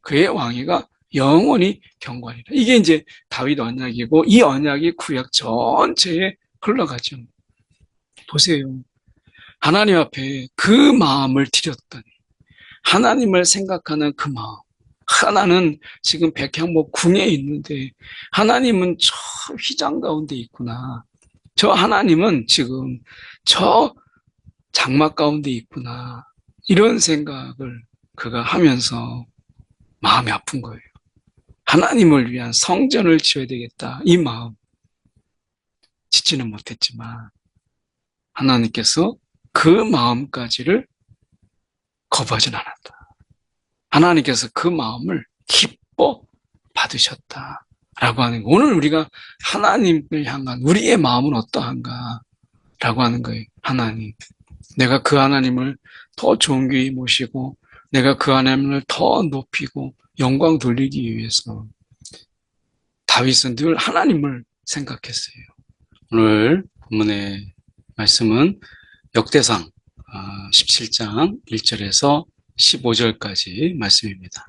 그의 왕위가 영원히 경관이라. 이게 이제 다윗 언약이고 이 언약이 구약 전체에 흘러가죠. 보세요. 하나님 앞에 그 마음을 드렸더니 하나님을 생각하는 그 마음. 하나는 지금 백향목 궁에 있는데 하나님은 저 휘장 가운데 있구나. 저 하나님은 지금 저 장막 가운데 있구나. 이런 생각을 그가 하면서 마음이 아픈 거예요. 하나님을 위한 성전을 지어야 되겠다. 이 마음 짓지는 못했지만 하나님께서 그 마음까지를 거부하진 않았다. 하나님께서 그 마음을 기뻐 받으셨다. 라고 하는 거. 오늘 우리가 하나님을 향한 우리의 마음은 어떠한가? 라고 하는 거예요. 하나님. 내가 그 하나님을 더 존귀히 모시고 내가 그 하나님을 더 높이고 영광 돌리기 위해서 다윗은 늘 하나님을 생각했어요. 오늘 본문의 말씀은 역대상 17장 1절에서 15절까지 말씀입니다.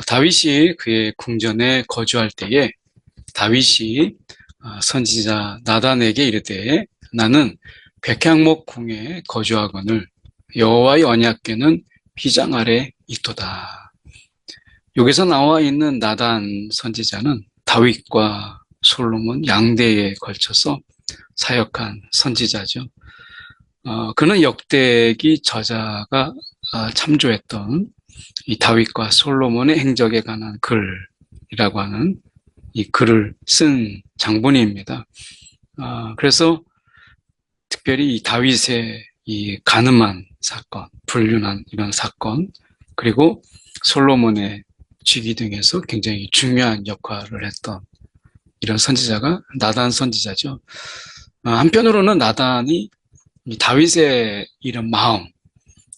다윗이 그의 궁전에 거주할 때에 다윗이 선지자 나단에게 이르되 나는 백향목 궁에 거주하거늘 여호와의 언약궤는 휘장 아래 있도다. 여기서 나와 있는 나단 선지자는 다윗과 솔로몬 양대에 걸쳐서 사역한 선지자죠. 그는 역대기 저자가 참조했던 이 다윗과 솔로몬의 행적에 관한 글이라고 하는 이 글을 쓴 장본인입니다. 그래서 특별히 이 다윗의 이 간음한 사건, 불륜한 이런 사건, 그리고 솔로몬의 즉위 등에서 굉장히 중요한 역할을 했던 이런 선지자가 나단 선지자죠. 한편으로는 나단이 이 다윗의 이런 마음,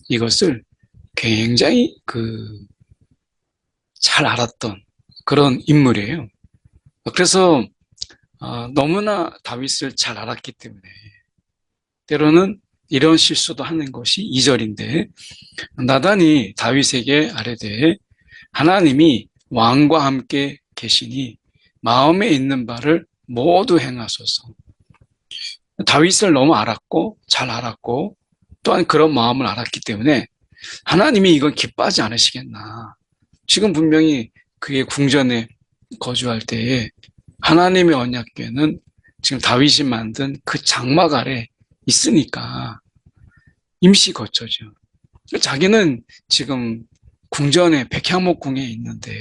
이것을 굉장히 잘 알았던 그런 인물이에요. 그래서 너무나 다윗을 잘 알았기 때문에 때로는 이런 실수도 하는 것이 2절인데 나단이 다윗에게 아뢰되 하나님이 왕과 함께 계시니 마음에 있는 바를 모두 행하소서. 다윗을 너무 알았고 잘 알았고 또한 그런 마음을 알았기 때문에 하나님이 이건 기뻐하지 않으시겠나. 지금 분명히 그의 궁전에 거주할 때에 하나님의 언약궤는 지금 다윗이 만든 그 장막 아래 있으니까 임시 거처죠. 자기는 지금 궁전에 백향목 궁에 있는데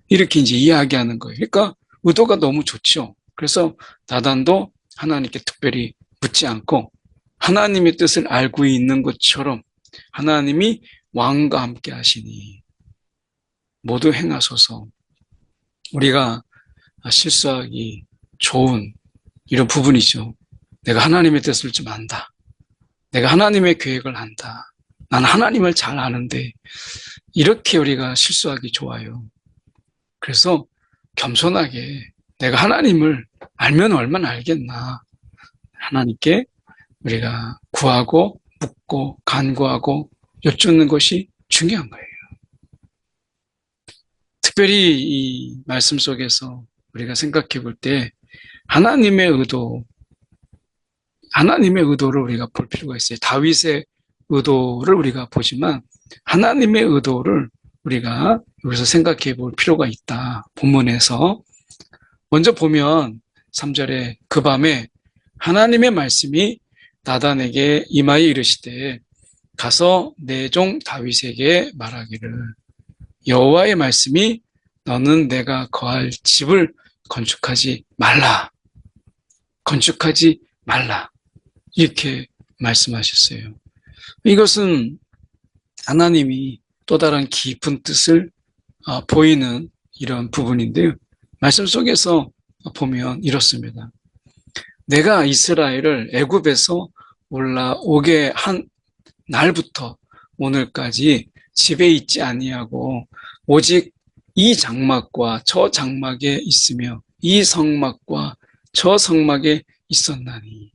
이렇게 이제 이야기하는 거예요. 그러니까 의도가 너무 좋죠. 그래서 나단도 하나님께 특별히 묻지 않고 하나님의 뜻을 알고 있는 것처럼 하나님이 왕과 함께 하시니 모두 행하소서. 우리가 실수하기 좋은 이런 부분이죠. 내가 하나님의 뜻을 좀 안다. 내가 하나님의 계획을 안다. 나는 하나님을 잘 아는데 이렇게 우리가 실수하기 좋아요. 그래서 겸손하게 내가 하나님을 알면 얼마나 알겠나. 하나님께 우리가 구하고 묻고 간구하고 여쭙는 것이 중요한 거예요. 특별히 이 말씀 속에서 우리가 생각해 볼 때 하나님의 의도를 우리가 볼 필요가 있어요. 다윗의 의도를 우리가 보지만 하나님의 의도를 우리가 여기서 생각해 볼 필요가 있다. 본문에서 먼저 보면 3절에 그 밤에 하나님의 말씀이 나단에게 임하여 이르시되 가서 내 종 다윗에게 말하기를 여호와의 말씀이 너는 내가 거할 집을 건축하지 말라. 건축하지 말라. 이렇게 말씀하셨어요. 이것은 하나님이 또 다른 깊은 뜻을 보이는 이런 부분인데요. 말씀 속에서 보면 이렇습니다. 내가 이스라엘을 애굽에서 올라오게 한 날부터 오늘까지 집에 있지 아니하고 오직 이 장막과 저 장막에 있으며 이 성막과 저 성막에 있었나니.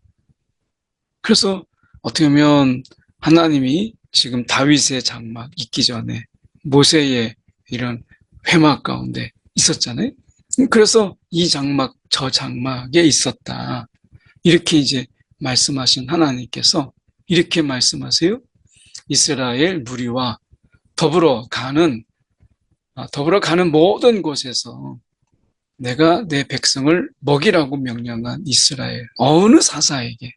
그래서 어떻게 보면 하나님이 지금 다윗의 장막 있기 전에 모세의 이런 회막 가운데 있었잖아요. 그래서 이 장막, 저 장막에 있었다. 이렇게 이제 말씀하신 하나님께서 이렇게 말씀하세요. 이스라엘 무리와 더불어 가는 모든 곳에서 내가 내 백성을 먹이라고 명령한 이스라엘 어느 사사에게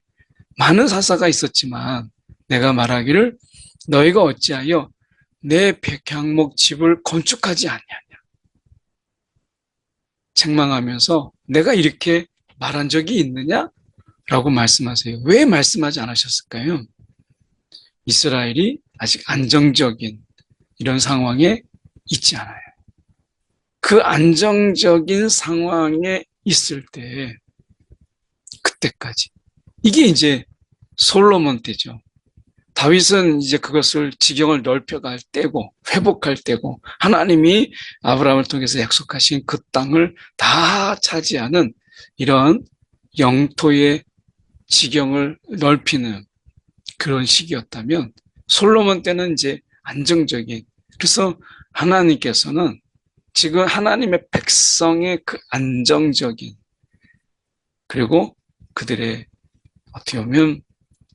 많은 사사가 있었지만 내가 말하기를 너희가 어찌하여 내 백향목 집을 건축하지 않냐냐 책망하면서 내가 이렇게 말한 적이 있느냐? 라고 말씀하세요. 왜 말씀하지 않으셨을까요? 이스라엘이 아직 안정적인 이런 상황에 있지 않아요. 그 안정적인 상황에 있을 때 그때까지 이게 이제 솔로몬 때죠. 다윗은 이제 그것을 지경을 넓혀갈 때고 회복할 때고 하나님이 아브라함을 통해서 약속하신 그 땅을 다 차지하는 이런 영토의 지경을 넓히는 그런 시기였다면 솔로몬 때는 이제 안정적인 그래서 하나님께서는 지금 하나님의 백성의 그 안정적인 그리고 그들의 어떻게 보면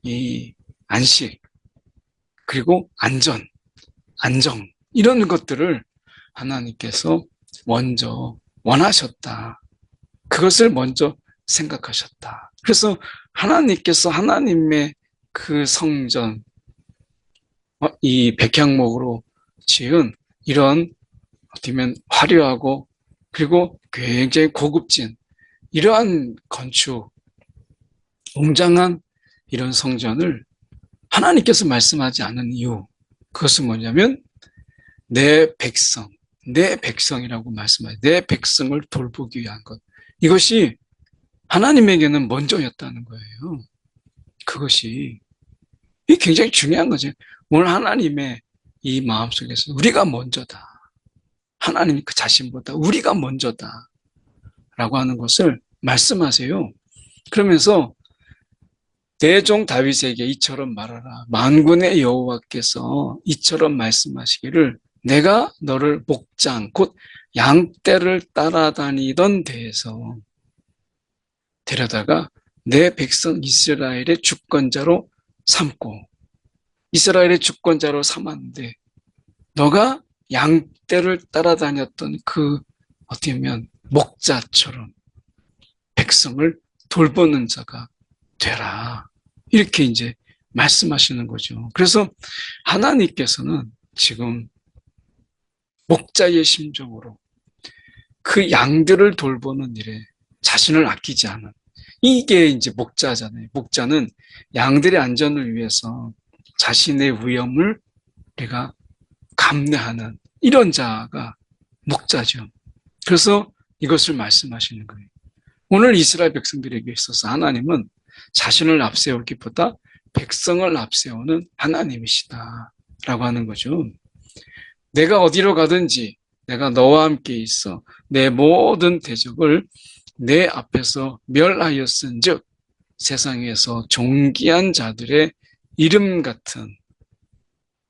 이 안식 그리고 안전, 안정 이런 것들을 하나님께서 먼저 원하셨다. 그것을 먼저 생각하셨다. 그래서 하나님께서 하나님의 그 성전, 이 백향목으로 지은 이런 어떻게 보면 화려하고 그리고 굉장히 고급진 이러한 건축, 웅장한 이런 성전을 하나님께서 말씀하지 않은 이유 그것은 뭐냐면 내 백성이라고 말씀하죠. 내 백성을 돌보기 위한 것. 이것이 하나님에게는 먼저였다는 거예요. 그것이 이게 굉장히 중요한 거죠. 오늘 하나님의 이 마음속에서 우리가 먼저다. 하나님 그 자신보다 우리가 먼저다. 라고 하는 것을 말씀하세요. 그러면서 내 종 다윗에게 이처럼 말하라. 만군의 여호와께서 이처럼 말씀하시기를 내가 너를 목장 곧 양떼를 따라다니던 데에서 데려다가 내 백성 이스라엘의 주권자로 삼고 이스라엘의 주권자로 삼았는데 너가 양떼를 따라다녔던 그 어떻게 보면 목자처럼 백성을 돌보는 자가 되라. 이렇게 이제 말씀하시는 거죠. 그래서 하나님께서는 지금 목자의 심정으로 그 양들을 돌보는 일에 자신을 아끼지 않은 이게 이제 목자잖아요. 목자는 양들의 안전을 위해서 자신의 위험을 우리가 감내하는 이런 자가 목자죠. 그래서 이것을 말씀하시는 거예요. 오늘 이스라엘 백성들에게 있어서 하나님은 자신을 앞세우기보다 백성을 앞세우는 하나님이시다 라고 하는 거죠. 내가 어디로 가든지 내가 너와 함께 있어 내 모든 대적을 내 앞에서 멸하였은 즉 세상에서 존귀한 자들의 이름 같은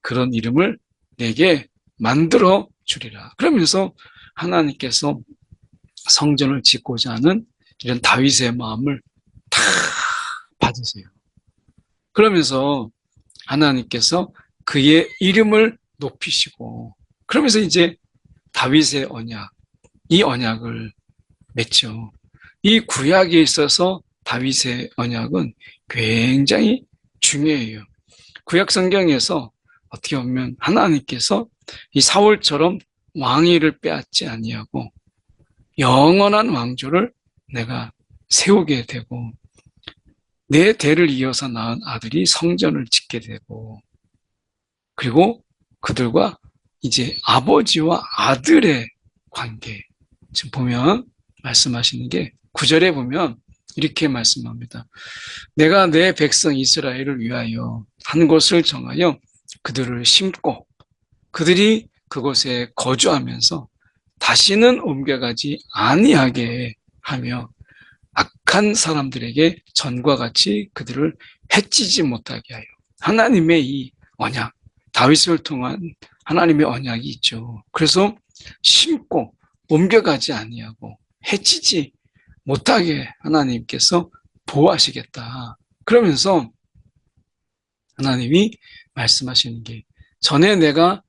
그런 이름을 내게 만들어 주리라. 그러면서 하나님께서 성전을 짓고자 하는 이런 다윗의 마음을 다 받으세요. 그러면서 하나님께서 그의 이름을 높이시고 그러면서 이제 다윗의 언약, 이 언약을 맺죠. 이 구약에 있어서 다윗의 언약은 굉장히 중요해요. 구약 성경에서 어떻게 보면 하나님께서 이 사울처럼 왕위를 빼앗지 아니하고 영원한 왕조를 내가 세우게 되고 내 대를 이어서 낳은 아들이 성전을 짓게 되고 그리고 그들과 이제 아버지와 아들의 관계 지금 보면 말씀하시는 게 9절에 보면 이렇게 말씀합니다. 내가 내 백성 이스라엘을 위하여 한 곳을 정하여 그들을 심고 그들이 그곳에 거주하면서 다시는 옮겨가지 아니하게 하며 악한 사람들에게 전과 같이 그들을 해치지 못하게 하여 하나님의 이 언약 다윗을 통한 하나님의 언약이 있죠. 그래서 심고 옮겨가지 아니하고 해치지 못하게 하나님께서 보호하시겠다. 그러면서 하나님이 말씀하시는 게 전에 내가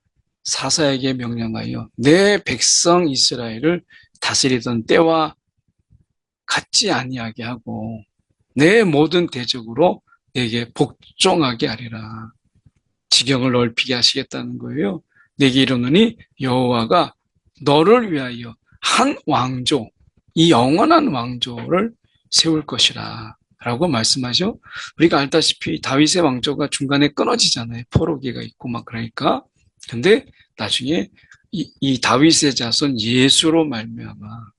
사사에게 명령하여 내 백성 이스라엘을 다스리던 때와 같지 아니하게 하고 내 모든 대적으로 내게 복종하게 하리라. 지경을 넓히게 하시겠다는 거예요. 내게 이르노니 여호와가 너를 위하여 한 왕조, 이 영원한 왕조를 세울 것이라 라고 말씀하죠. 우리가 알다시피 다윗의 왕조가 중간에 끊어지잖아요. 포로기가 있고 막 그러니까. 근데 나중에 이 다윗의 자손 예수로 말미암아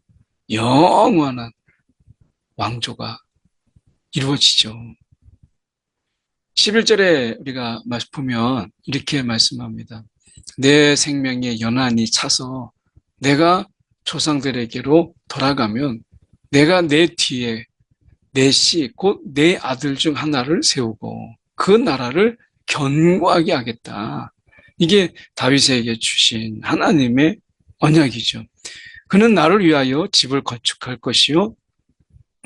영원한 왕조가 이루어지죠. 11절에 우리가 보면 이렇게 말씀합니다. 내 생명의 연한이 차서 내가 조상들에게로 돌아가면 내가 내 뒤에 내 씨, 곧 내 아들 중 하나를 세우고 그 나라를 견고하게 하겠다. 이게 다윗에게 주신 하나님의 언약이죠. 그는 나를 위하여 집을 건축할 것이요.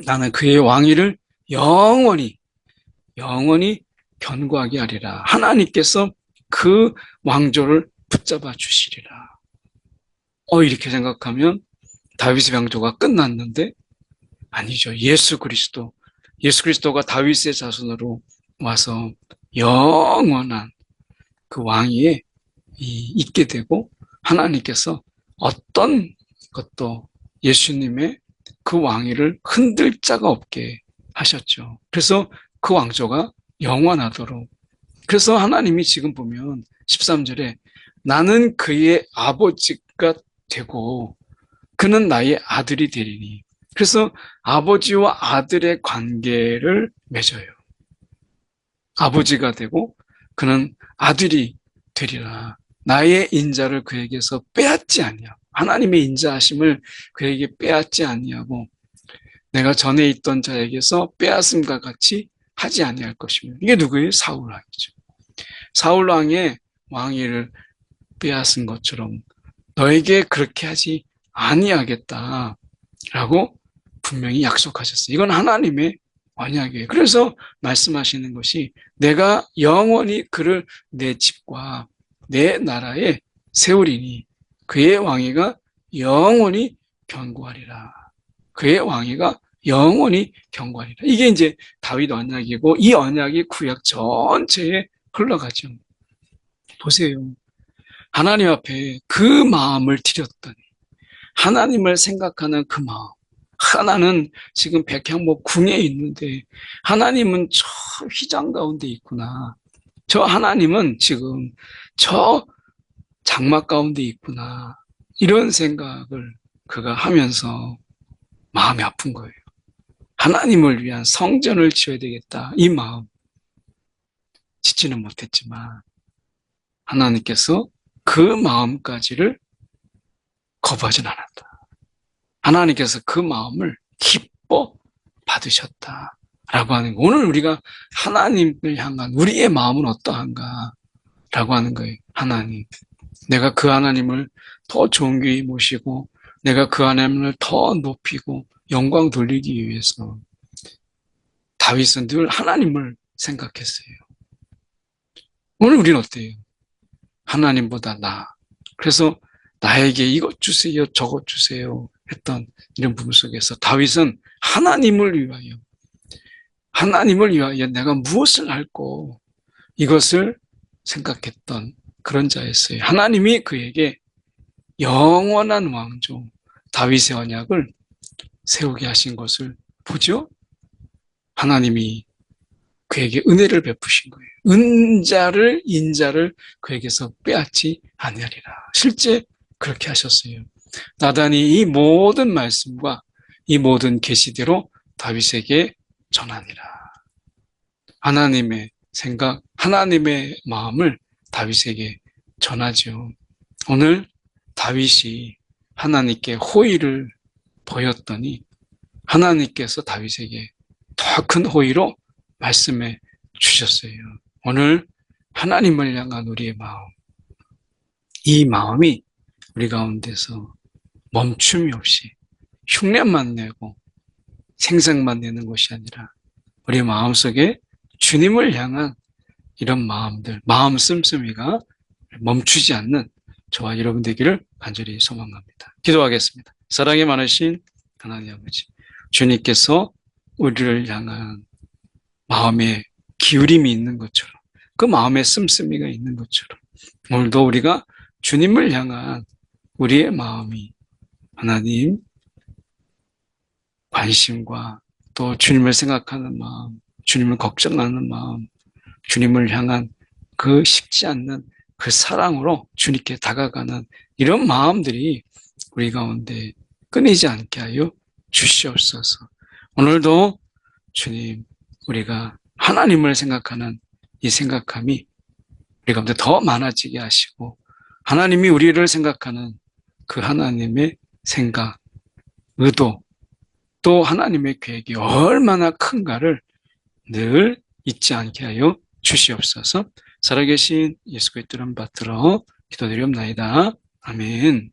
나는 그의 왕위를 영원히 견고하게 하리라. 하나님께서 그 왕조를 붙잡아 주시리라. 이렇게 생각하면 다윗의 왕조가 끝났는데 아니죠. 예수 그리스도가 다윗의 자손으로 와서 영원한 그 왕위에 있게 되고 하나님께서 어떤 것도 예수님의 그 왕위를 흔들 자가 없게 하셨죠. 그래서 그 왕조가 영원하도록. 그래서 하나님이 지금 보면 13절에 나는 그의 아버지가 되고 그는 나의 아들이 되리니. 그래서 아버지와 아들의 관계를 맺어요. 아버지가 되고 그는 아들이 되리라. 나의 인자를 그에게서 빼앗지 아니하고 하나님의 인자하심을 그에게 빼앗지 아니하고 내가 전에 있던 자에게서 빼앗음과 같이 하지 아니할 것이며 이게 누구예요? 사울 왕이죠. 사울 왕의 왕위를 빼앗은 것처럼 너에게 그렇게 하지 아니하겠다라고 분명히 약속하셨어요. 이건 하나님의 언약이에요. 그래서 말씀하시는 것이 내가 영원히 그를 내 집과 내 나라에 세우리니 그의 왕위가 영원히 견고하리라. 그의 왕위가 영원히 견고하리라. 이게 이제 다윗 언약이고 이 언약이 구약 전체에 흘러가죠. 보세요. 하나님 앞에 그 마음을 드렸더니 하나님을 생각하는 그 마음. 하나는 지금 백향목 궁에 있는데 하나님은 저 휘장 가운데 있구나. 저 하나님은 지금 저 장막 가운데 있구나. 이런 생각을 그가 하면서 마음이 아픈 거예요. 하나님을 위한 성전을 지어야 되겠다. 이 마음 짓지는 못했지만 하나님께서 그 마음까지를 거부하진 않았다. 하나님께서 그 마음을 기뻐 받으셨다라고 하는 거. 오늘 우리가 하나님을 향한 우리의 마음은 어떠한가라고 하는 거예요. 하나님, 내가 그 하나님을 더 존귀히 모시고 내가 그 하나님을 더 높이고 영광 돌리기 위해서 다윗은 늘 하나님을 생각했어요. 오늘 우리는 어때요? 하나님보다 그래서 나에게 이것 주세요, 저것 주세요 했던 이런 부분 속에서 다윗은 하나님을 위하여 내가 무엇을 할고 이것을 생각했던 그런 자였어요. 하나님이 그에게 영원한 왕조 다윗의 언약을 세우게 하신 것을 보죠. 하나님이 그에게 은혜를 베푸신 거예요. 인자를 그에게서 빼앗지 아니하리라. 실제 그렇게 하셨어요. 나단이 이 모든 말씀과 이 모든 계시대로 다윗에게 전하니라. 하나님의 생각, 하나님의 마음을 다윗에게 전하죠. 오늘 다윗이 하나님께 호의를 보였더니 하나님께서 다윗에게 더 큰 호의로 말씀해 주셨어요. 오늘 하나님을 향한 우리의 마음, 이 마음이 우리 가운데서 멈춤이 없이 흉내만 내고 생색만 내는 것이 아니라 우리 마음속에 주님을 향한 이런 마음들, 마음 씀씀이가 멈추지 않는 저와 여러분 되기를 간절히 소망합니다. 기도하겠습니다. 사랑이 많으신 하나님 아버지, 주님께서 우리를 향한 마음의 기울임이 있는 것처럼, 그 마음의 씀씀이가 있는 것처럼 오늘도 우리가 주님을 향한 우리의 마음이 하나님 관심과 또 주님을 생각하는 마음, 주님을 걱정하는 마음, 주님을 향한 그 식지 않는 그 사랑으로 주님께 다가가는 이런 마음들이 우리 가운데 끊이지 않게 하여 주시옵소서. 오늘도 주님, 우리가 하나님을 생각하는 이 생각함이 우리 가운데 더 많아지게 하시고 하나님이 우리를 생각하는 그 하나님의 생각, 의도, 또 하나님의 계획이 얼마나 큰가를 늘 잊지 않게 하여 주시옵소서. 살아계신 예수 그리스도를 받들어 기도드리옵나이다. 아멘.